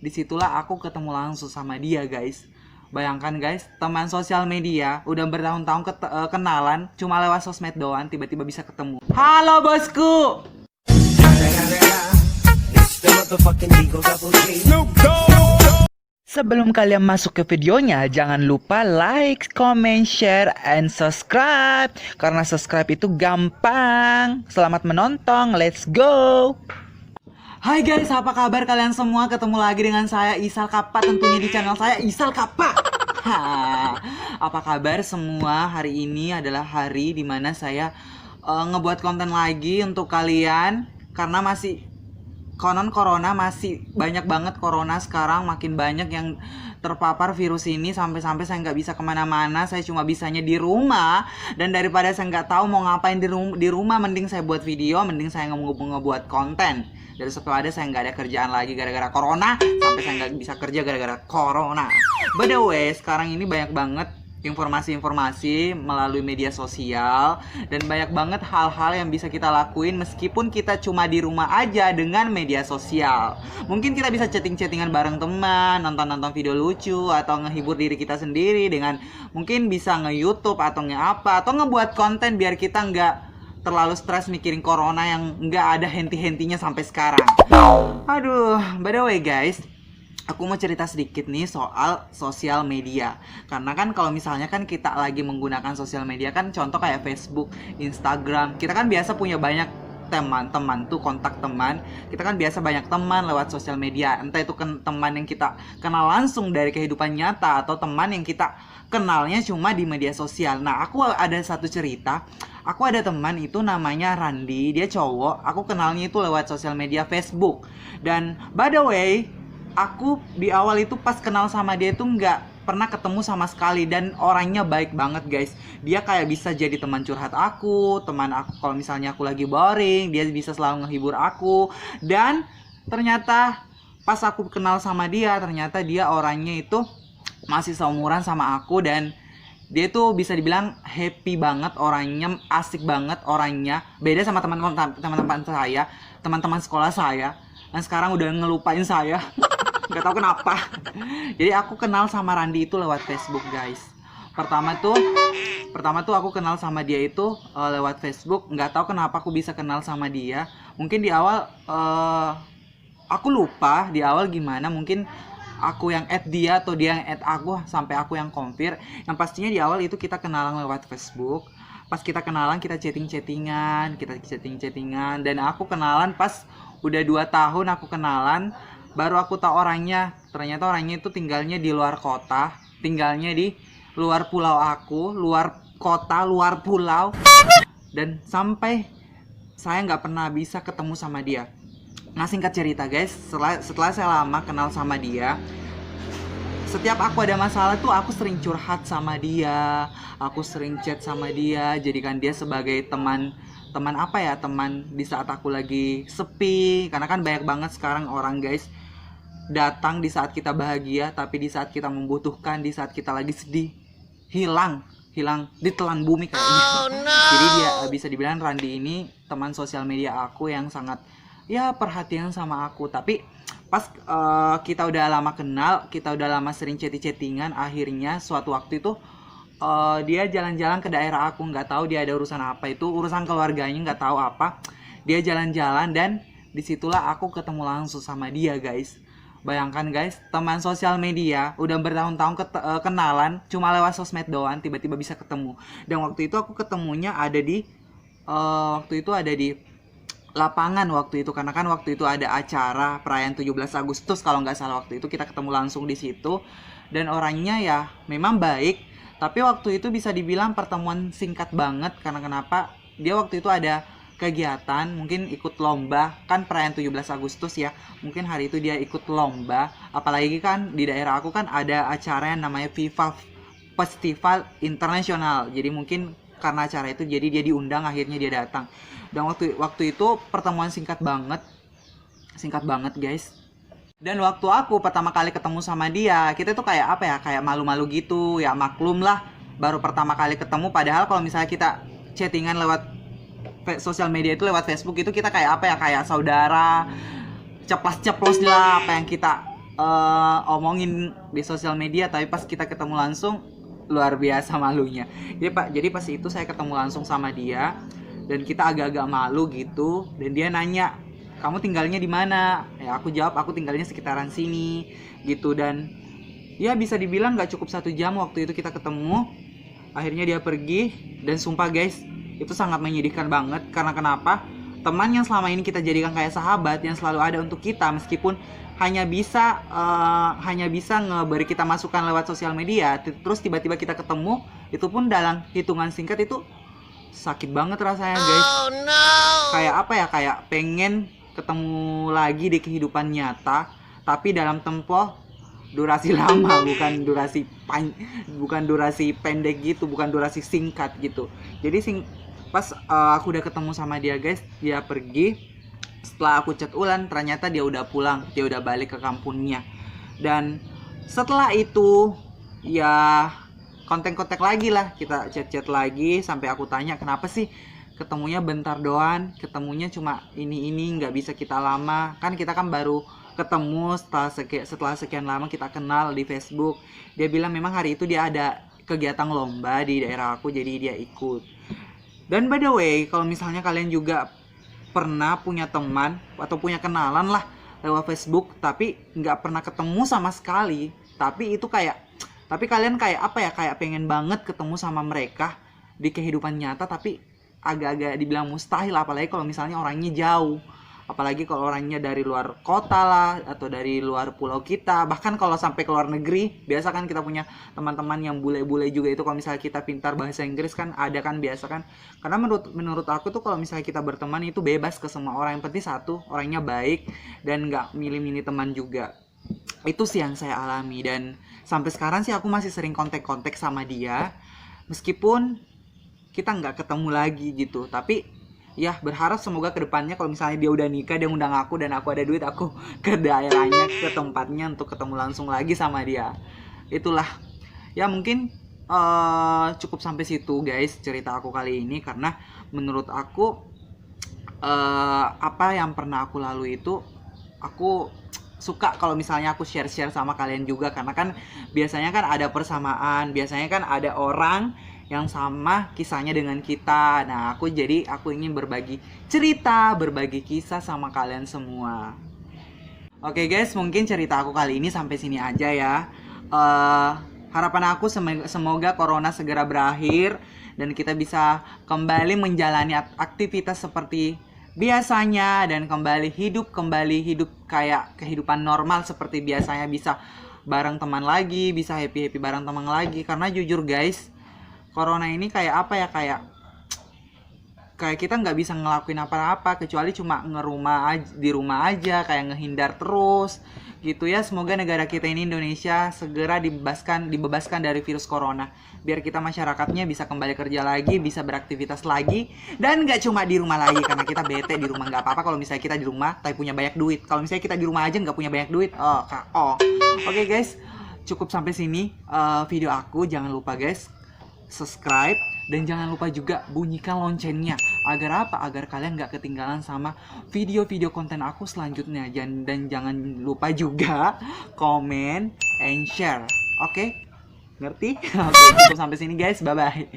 disitulah aku ketemu langsung sama dia guys. Bayangkan guys, teman sosial media udah bertahun-tahun kenalan, cuma lewat sosmed doang tiba-tiba bisa ketemu. Halo bosku. Sebelum kalian masuk ke videonya, jangan lupa like, comment, share, and subscribe. Karena subscribe itu gampang. Selamat menonton, let's go. Hai guys, apa kabar kalian semua? Ketemu lagi dengan saya Isal Kapa, tentunya di channel saya Isal Kapa. Apa kabar semua? Hari ini adalah hari dimana saya ngebuat konten lagi untuk kalian. Karena masih konon corona, masih banyak banget corona sekarang, makin banyak yang terpapar virus ini sampai-sampai saya nggak bisa kemana-mana, saya cuma bisanya di rumah. Dan daripada saya nggak tahu mau ngapain di rumah, mending saya buat video, mending saya ngebuat konten. Dari setelah saya nggak ada kerjaan lagi gara-gara corona, sampai saya nggak bisa kerja gara-gara corona. By the way, sekarang ini banyak banget informasi-informasi melalui media sosial, dan banyak banget hal-hal yang bisa kita lakuin meskipun kita cuma di rumah aja dengan media sosial. Mungkin kita bisa chatting-chattingan bareng teman, nonton-nonton video lucu, atau ngehibur diri kita sendiri dengan mungkin bisa nge-YouTube atau nge-apa, atau ngebuat konten biar kita nggak terlalu stres mikirin corona yang nggak ada henti-hentinya sampai sekarang. Aduh, by the way guys, aku mau cerita sedikit nih soal sosial media. Karena kan kalau misalnya kan kita lagi menggunakan sosial media kan, contoh kayak Facebook, Instagram, kita kan biasa punya banyak teman-teman tuh, kontak teman. Kita kan biasa banyak teman lewat sosial media. Entah itu teman yang kita kenal langsung dari kehidupan nyata, atau teman yang kita kenalnya cuma di media sosial. Nah, aku ada satu cerita. Aku ada teman itu namanya Randi, dia cowok. Aku kenalnya itu lewat sosial media Facebook. Dan by the way, aku di awal itu pas kenal sama dia itu nggak pernah ketemu sama sekali, dan orangnya baik banget guys. Dia kayak bisa jadi teman curhat aku, teman aku kalau misalnya aku lagi boring, dia bisa selalu ngehibur aku. Dan ternyata pas aku kenal sama dia, ternyata dia orangnya itu masih seumuran sama aku, dan dia tuh bisa dibilang happy banget orangnya, asik banget orangnya. Beda sama teman-teman saya, teman-teman sekolah saya, dan sekarang udah ngelupain saya. Gak tahu kenapa. Jadi aku kenal sama Randi itu lewat Facebook guys. Pertama tuh aku kenal sama dia itu lewat Facebook. Nggak tahu kenapa aku bisa kenal sama dia. Mungkin di awal aku lupa di awal gimana. Mungkin aku yang add dia atau dia yang add aku, sampai aku yang confirm. Yang pastinya di awal itu kita kenalan lewat Facebook. Pas kita kenalan kita chatting-chattingan, dan aku kenalan pas udah 2 tahun aku kenalan. Baru aku tahu orangnya, ternyata orangnya itu tinggalnya di luar kota, tinggalnya di luar pulau aku, luar kota, luar pulau. Dan sampai saya nggak pernah bisa ketemu sama dia. Nah, singkat cerita guys, setelah saya lama kenal sama dia, setiap aku ada masalah tuh aku sering curhat sama dia, aku sering chat sama dia, jadikan dia sebagai teman apa ya, teman di saat aku lagi sepi. Karena kan banyak banget sekarang orang guys, datang di saat kita bahagia, tapi di saat kita membutuhkan, di saat kita lagi sedih, hilang ditelan bumi kayaknya. Oh, no. Jadi dia bisa dibilang Randi ini teman sosial media aku yang sangat ya perhatian sama aku. Tapi pas kita udah lama kenal, kita udah lama sering chattingan, akhirnya suatu waktu itu dia jalan-jalan ke daerah aku. Nggak tahu dia ada urusan apa, itu urusan keluarganya, nggak tahu apa. Dia jalan-jalan, dan disitulah aku ketemu langsung sama dia guys. Bayangkan guys, teman sosial media udah bertahun-tahun kenalan, cuma lewat sosmed doang tiba-tiba bisa ketemu. Dan waktu itu aku ketemunya ada di lapangan waktu itu, karena kan waktu itu ada acara perayaan 17 Agustus kalau nggak salah. Waktu itu kita ketemu langsung di situ, dan orangnya ya memang baik, tapi waktu itu bisa dibilang pertemuan singkat banget. Karena kenapa? Dia waktu itu ada kegiatan, mungkin ikut lomba, kan perayaan 17 Agustus ya, mungkin hari itu dia ikut lomba. Apalagi kan di daerah aku kan ada acara yang namanya FIFA Festival Internasional, jadi mungkin karena acara itu jadi dia diundang, akhirnya dia datang. Dan waktu itu pertemuan singkat banget guys. Dan waktu aku pertama kali ketemu sama dia, kita tuh kayak apa ya, kayak malu-malu gitu ya, maklum lah, baru pertama kali ketemu. Padahal kalau misalnya kita chattingan lewat sosial media itu, lewat Facebook itu, kita kayak apa ya, kayak saudara, ceplos-ceplos lah apa yang kita omongin di sosial media, tapi pas kita ketemu langsung luar biasa malunya. Jadi pas itu saya ketemu langsung sama dia dan kita agak-agak malu gitu, dan dia nanya, kamu tinggalnya di mana? Ya aku jawab aku tinggalnya sekitaran sini gitu, dan ya bisa dibilang nggak cukup 1 jam waktu itu kita ketemu. Akhirnya dia pergi, dan sumpah guys, itu sangat menyedihkan banget. Karena kenapa? Teman yang selama ini kita jadikan kayak sahabat, yang selalu ada untuk kita, meskipun hanya bisa ngeberi kita masukan lewat sosial media, terus tiba-tiba kita ketemu, itu pun dalam hitungan singkat, itu sakit banget rasanya guys. Oh, no. Kayak apa ya, kayak pengen ketemu lagi di kehidupan nyata, tapi dalam tempo durasi lama, bukan durasi pendek gitu, bukan durasi singkat gitu. Jadi pas aku udah ketemu sama dia guys, dia pergi. Setelah aku chat ulang, ternyata dia udah pulang, dia udah balik ke kampungnya. Dan setelah itu ya kontak-kontak lagi lah, kita chat-chat lagi sampai aku tanya kenapa sih ketemunya bentar doang, ketemunya cuma ini nggak bisa kita lama, kan kita kan baru ketemu setelah sekian lama kita kenal di Facebook. Dia bilang memang hari itu dia ada kegiatan lomba di daerah aku, jadi dia ikut. Dan by the way, kalau misalnya kalian juga pernah punya teman atau punya kenalan lah lewat Facebook, tapi nggak pernah ketemu sama sekali, tapi kalian kayak apa ya, kayak pengen banget ketemu sama mereka di kehidupan nyata, tapi agak-agak dibilang mustahil, apalagi kalau misalnya orangnya jauh, apalagi kalau orangnya dari luar kota lah, atau dari luar pulau kita, bahkan kalau sampai ke luar negeri. Biasa kan kita punya teman-teman yang bule-bule juga itu, kalau misalnya kita pintar bahasa Inggris kan ada kan, biasa kan. Karena menurut aku tuh kalau misalnya kita berteman itu bebas ke semua orang, yang penting satu, orangnya baik dan nggak milih-milih teman juga. Itu sih yang saya alami, dan sampai sekarang sih aku masih sering kontak-kontak sama dia, meskipun kita nggak ketemu lagi gitu. Tapi ya berharap semoga kedepannya kalau misalnya dia udah nikah, dia undang aku dan aku ada duit, aku ke daerahnya, ke tempatnya untuk ketemu langsung lagi sama dia. Itulah ya, mungkin cukup sampai situ guys cerita aku kali ini. Karena menurut aku apa yang pernah aku lalui itu, aku suka kalau misalnya aku share-share sama kalian juga, karena kan biasanya kan ada persamaan, biasanya kan ada orang yang sama kisahnya dengan kita. Nah, aku ingin berbagi cerita, berbagi kisah sama kalian semua. Oke guys, mungkin cerita aku kali ini sampai sini aja ya. Harapan aku semoga corona segera berakhir dan kita bisa kembali menjalani aktivitas seperti biasanya, dan kembali hidup kayak kehidupan normal seperti biasanya, bisa bareng teman lagi, bisa happy bareng teman lagi. Karena jujur guys, corona ini kayak apa ya, kayak kita nggak bisa ngelakuin apa-apa kecuali cuma di rumah aja, kayak ngehindar terus gitu ya. Semoga negara kita ini, Indonesia, segera dibebaskan dari virus corona, biar kita masyarakatnya bisa kembali kerja lagi, bisa beraktivitas lagi, dan nggak cuma di rumah lagi. Karena kita bete di rumah. Nggak apa-apa kalau misalnya kita di rumah tapi punya banyak duit. Kalau misalnya kita di rumah aja nggak punya banyak duit, Oke guys, cukup sampai sini video aku. Jangan lupa guys subscribe, dan jangan lupa juga bunyikan loncengnya. Agar apa? Agar kalian gak ketinggalan sama video-video konten aku selanjutnya. Dan jangan lupa juga komen and share. Oke? Ngerti? Oke, cukup sampai sini guys. Bye-bye.